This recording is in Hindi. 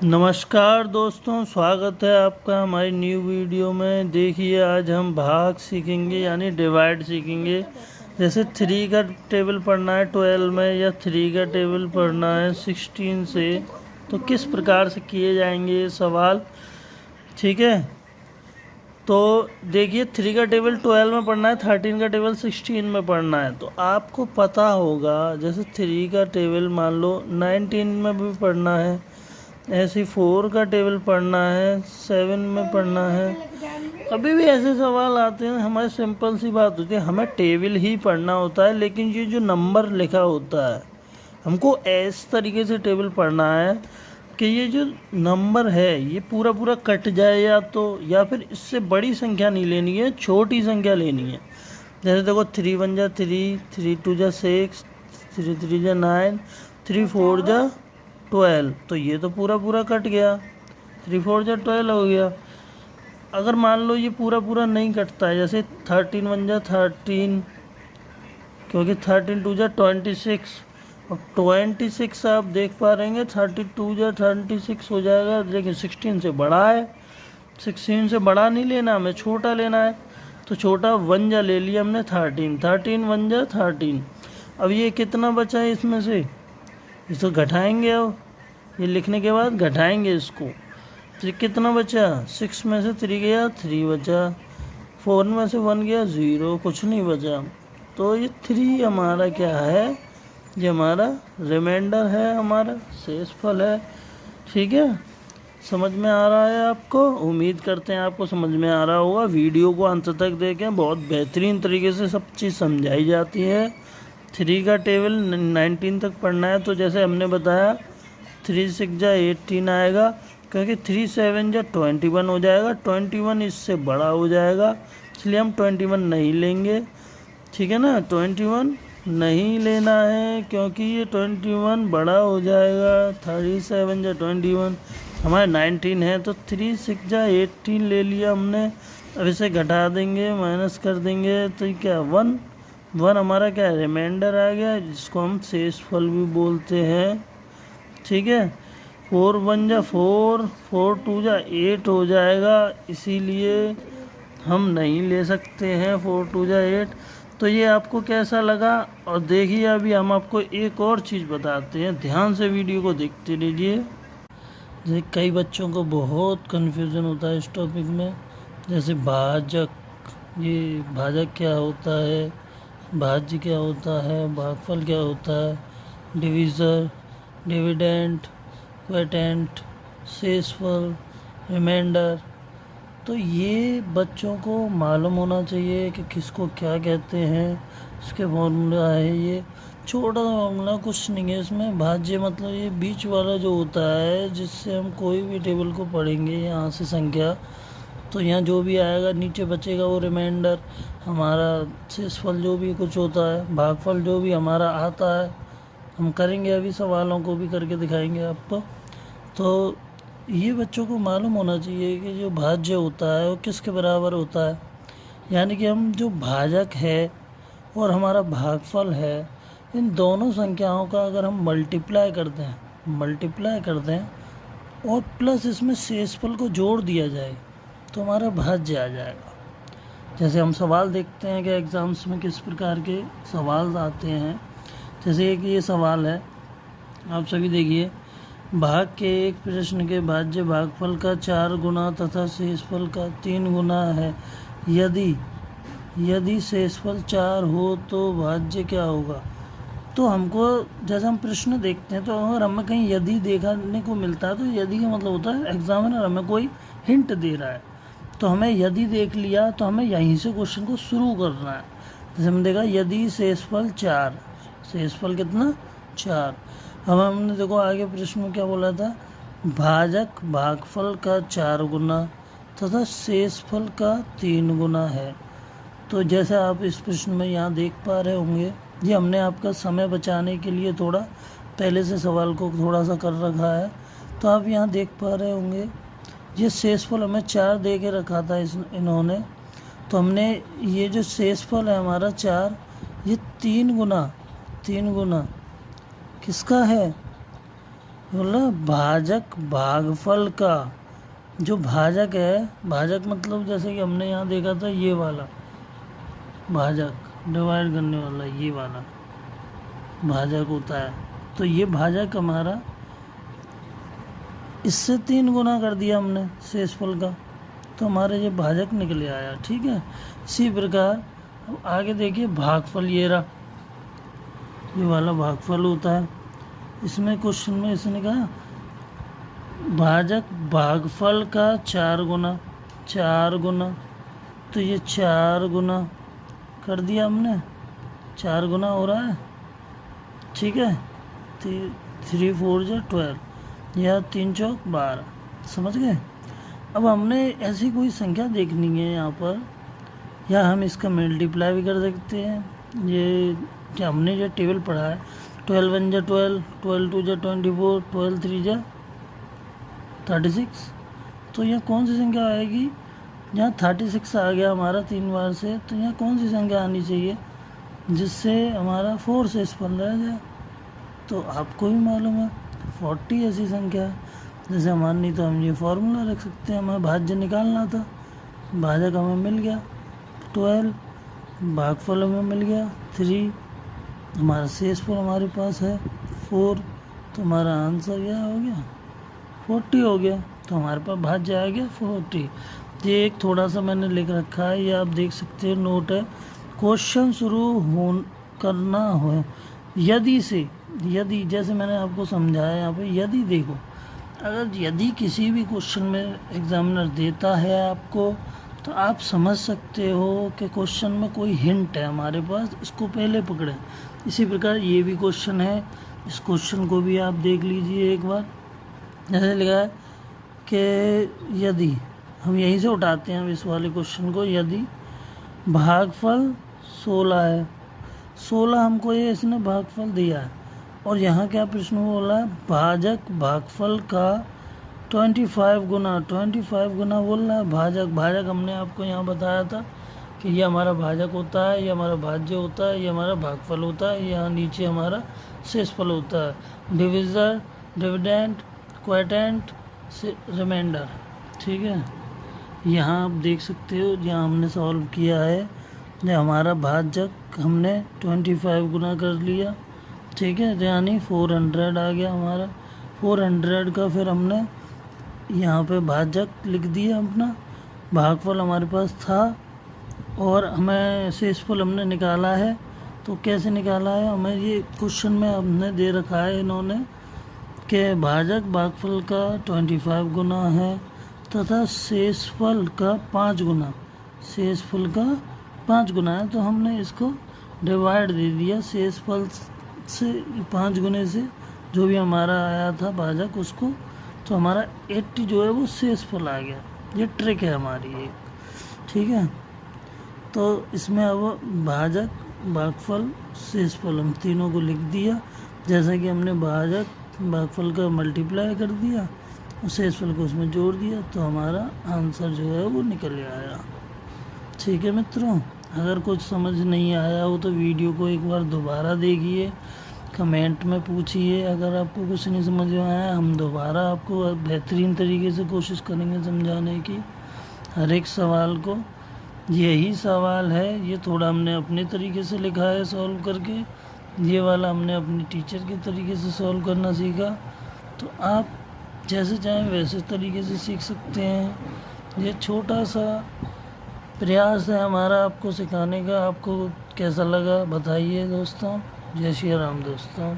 नमस्कार दोस्तों, स्वागत है आपका हमारी न्यू वीडियो में। देखिए, आज हम भाग सीखेंगे यानी डिवाइड सीखेंगे। जैसे 3 का टेबल पढ़ना है 12 में या 3 का टेबल पढ़ना है 16 से, तो किस प्रकार से किए जाएंगे ये सवाल। ठीक है, तो देखिए 3 का टेबल 12 में पढ़ना है, 13 का टेबल 16 में पढ़ना है। तो आपको पता होगा, जैसे 3 का टेबल मान लो 19 में भी पढ़ना है, ऐसे 4 का टेबल पढ़ना है 7 में पढ़ना है। कभी भी ऐसे सवाल आते हैं, हमारी सिंपल सी बात होती है, हमें टेबल ही पढ़ना होता है, लेकिन ये जो नंबर लिखा होता है हमको इस तरीके से टेबल पढ़ना है कि ये जो नंबर है ये पूरा पूरा कट जाए, या फिर इससे बड़ी संख्या नहीं लेनी है, छोटी संख्या लेनी है। जैसे देखो 3 1 जा 3, 3 2 जा 6, 3 3 जा 9, 3 4 जा 12। तो ये तो पूरा पूरा कट गया, 3 4 जा 12 हो गया। अगर मान लो ये पूरा पूरा नहीं कटता है, जैसे 13 1 जा 13, क्योंकि 13 2 जा 26, अब 26 आप देख पा रहेंगे 32 जा 36 हो जाएगा, लेकिन 16 से बड़ा है। 16 से बड़ा नहीं लेना, हमें छोटा लेना है। तो छोटा 1 जा ले लिया हमने 13, 13 1 जा 13। अब ये कितना बचा है इसमें से, इसको घटाएंगे। अब ये लिखने के बाद घटाएंगे इसको, तो कितना बचा, 6 में से 3 गया 3 बचा, 4 में से 1 गया 0, कुछ नहीं बचा। तो ये 3 हमारा क्या है, ये हमारा रिमाइंडर है, हमारा शेषफल है। ठीक है, समझ में आ रहा है आपको? उम्मीद करते हैं आपको समझ में आ रहा होगा। वीडियो को अंत तक देखें, बहुत बेहतरीन तरीके से सब चीज़ समझाई जाती है। 3 का टेबल 19 तक पढ़ना है, तो जैसे हमने बताया 3 6 जा 18 आएगा, क्योंकि 3 7 जा 21 हो जाएगा, 21 इससे बड़ा हो जाएगा, इसलिए हम 21 नहीं लेंगे। ठीक है ना, 21 नहीं लेना है, क्योंकि ये 21 बड़ा हो जाएगा। 37 जा 21 हमारे 19 है, तो 3 6 जा 18 ले लिया हमने। अब इसे घटा देंगे, माइनस कर देंगे, तो क्या 1 हमारा क्या है, रिमाइंडर आ गया, जिसको हम शेषफल भी बोलते हैं। ठीक है, 4 1 जा 4, 4 2 जा 8 हो जाएगा, इसीलिए हम नहीं ले सकते हैं 4 2 जा 8। तो ये आपको कैसा लगा? और देखिए, अभी हम आपको एक और चीज़ बताते हैं, ध्यान से वीडियो को देखते रहिए। जैसे कई बच्चों को बहुत कन्फ्यूज़न होता है इस टॉपिक में, जैसे भाजक, ये भाजक क्या होता है, भाज्य क्या होता है, भागफल क्या होता है, डिविज़र, डिविडेंड, क्वोटिएंट, शेषफल, रिमाइंडर। तो ये बच्चों को मालूम होना चाहिए कि किसको क्या कहते हैं, इसके फॉर्मूला है। ये छोटा फॉर्मूला कुछ नहीं है इसमें। भाज्य मतलब ये बीच वाला जो होता है, जिससे हम कोई भी टेबल को पढ़ेंगे यहाँ से संख्या, तो यहाँ जो भी आएगा नीचे बचेगा वो रिमाइंडर हमारा। शेषफल जो भी कुछ होता है, भागफल जो भी हमारा आता है, हम करेंगे, अभी सवालों को भी करके दिखाएंगे आपको। तो ये बच्चों को मालूम होना चाहिए कि जो भाज्य होता है वो किसके बराबर होता है। यानी कि हम जो भाजक है और हमारा भागफल है, इन दोनों संख्याओं का अगर हम मल्टीप्लाई कर दें और प्लस इसमें शेषफल को जोड़ दिया जाए, तो हमारा भाज्य आ जाएगा। जैसे हम सवाल देखते हैं कि एग्ज़ाम्स में किस प्रकार के सवाल आते हैं। जैसे एक ये सवाल है, आप सभी देखिए, भाग के एक प्रश्न के भाज्य भागफल का 4 गुना तथा शेषफल का 3 गुना है। यदि शेषफल 4 हो तो भाज्य क्या होगा। तो हमको, जैसे हम प्रश्न देखते हैं, तो अगर हमें कहीं यदि देखने को मिलता है, तो यदि का मतलब होता है एग्जामिनर हमें कोई हिंट दे रहा है। तो हमें यदि देख लिया तो हमें यहीं से क्वेश्चन को शुरू करना है। जैसे हमने देखा यदि शेषफल 4, शेषफल कितना 4। अब हमने देखो आगे प्रश्न में क्या बोला था, भाजक भागफल का 4 गुना तथा शेषफल का 3 गुना है। तो जैसे आप इस प्रश्न में यहाँ देख पा रहे होंगे, ये हमने आपका समय बचाने के लिए थोड़ा पहले से सवाल को थोड़ा सा कर रखा है। तो आप यहाँ देख पा रहे होंगे, ये शेषफल हमें 4 दे के रखा था इन्होंने। तो हमने ये जो शेषफल है हमारा 4, ये 3 गुना किसका है, बोला भाजक भागफल का, जो भाजक है, भाजक मतलब जैसे कि हमने यहाँ देखा था ये वाला भाजक, डिवाइड करने वाला ये वाला भाजक होता है। तो ये भाजक हमारा इससे 3 गुना कर दिया हमने शेषफल का, तो हमारा ये भाजक निकले आया। ठीक है, इसी प्रकार अब आगे देखिए भागफल, ये रहा, ये वाला भागफल होता है। इसमें क्वेश्चन में इसने कहा भाजक भागफल का 4 गुना, 4 गुना, तो ये 4 गुना कर दिया हमने, 4 गुना हो रहा है। ठीक है, 3 4 जा 12 या 3 चौक 12, समझ गए। अब हमने ऐसी कोई संख्या देखनी है यहाँ पर, या हम इसका मल्टीप्लाई भी कर सकते हैं। ये क्या हमने जो टेबल पढ़ा है 12 1 जा 12, 12 2 जा 24, 12 3 जा 36, तो यह कौन सी संख्या आएगी। यहाँ 36 आ गया हमारा 3 बार से, तो यहाँ कौन सी संख्या आनी चाहिए जिससे हमारा 4 शेषफल रह जाए। तो आपको भी मालूम है 40 ऐसी संख्या है। जैसे हमारे, नहीं तो हम ये फॉर्मूला रख सकते हैं, हमें भाज्य निकालना था, भाजक हमें मिल गया 12, भागफल हमें मिल गया 3, हमारा शेषफल हमारे पास है 4, तो हमारा आंसर क्या हो गया 40 हो गया। तो हमारे पास भाज्य आ गया 40। ये एक थोड़ा सा मैंने लिख रखा है, ये आप देख सकते हो, नोट है। क्वेश्चन शुरू करना हो यदि से, यदि जैसे मैंने आपको समझाया यहाँ पे, यदि देखो, अगर यदि किसी भी क्वेश्चन में एग्जामिनर देता है आपको, तो आप समझ सकते हो कि क्वेश्चन में कोई हिंट है हमारे पास, इसको पहले पकड़ें। इसी प्रकार ये भी क्वेश्चन है, इस क्वेश्चन को भी आप देख लीजिए एक बार। जैसे लिखा है कि यदि, हम यहीं से उठाते हैं इस वाले क्वेश्चन को, यदि भागफल 16 है, 16 हमको ये इसने भागफल दिया है, और यहाँ क्या प्रश्न बोला है, भाजक भागफल का 25 गुना, 25 गुना बोल रहा है। भाजक, भाजक हमने आपको यहाँ बताया था कि ये हमारा भाजक होता है, ये हमारा भाज्य होता है, ये हमारा भागफल होता है, यहाँ नीचे हमारा शेषफल होता है, डिविजर, डिविडेंड, क्वोटिएंट, रिमाइंडर। ठीक है, यहाँ आप देख सकते हो, यहाँ हमने सॉल्व किया है, जो हमारा भाजक हमने 25 गुना कर लिया। ठीक है, यानी 400 आ गया हमारा, 400 का फिर हमने यहाँ पे भाजक लिख दिया अपना, भागफल हमारे पास था, और हमें शेषफल हमने निकाला है। तो कैसे निकाला है, हमें ये क्वेश्चन में हमने दे रखा है इन्होंने कि भाजक भागफल का 25 गुना है तथा शेषफल का 5 गुना, शेषफल का 5 गुना है। तो हमने इसको डिवाइड दे दिया, शेषफल से 5 गुने से जो भी हमारा आया था भाजक उसको, तो हमारा 80 जो है वो शेषफल आ गया। ये ट्रिक है हमारी एक। ठीक है, तो इसमें अब भाजक भागफल शेषफल हम तीनों को लिख दिया, जैसा कि हमने भाजक भागफल का मल्टीप्लाई कर दिया और शेषफल को उसमें जोड़ दिया, तो हमारा आंसर जो है वो निकल आया। ठीक है मित्रों, अगर कुछ समझ नहीं आया हो तो वीडियो को एक बार दोबारा देखिए, कमेंट में पूछिए। अगर आपको कुछ नहीं समझ में आया, हम दोबारा आपको बेहतरीन तरीके से कोशिश करेंगे समझाने की हर एक सवाल को। यही सवाल है, ये थोड़ा हमने अपने तरीके से लिखा है सॉल्व करके, ये वाला हमने अपनी टीचर के तरीके से सॉल्व करना सीखा। तो आप जैसे चाहें वैसे तरीके से सीख सकते हैं। ये छोटा सा प्रयास है हमारा आपको सिखाने का। आपको कैसा लगा बताइए दोस्तों। जय श्री राम दोस्तों।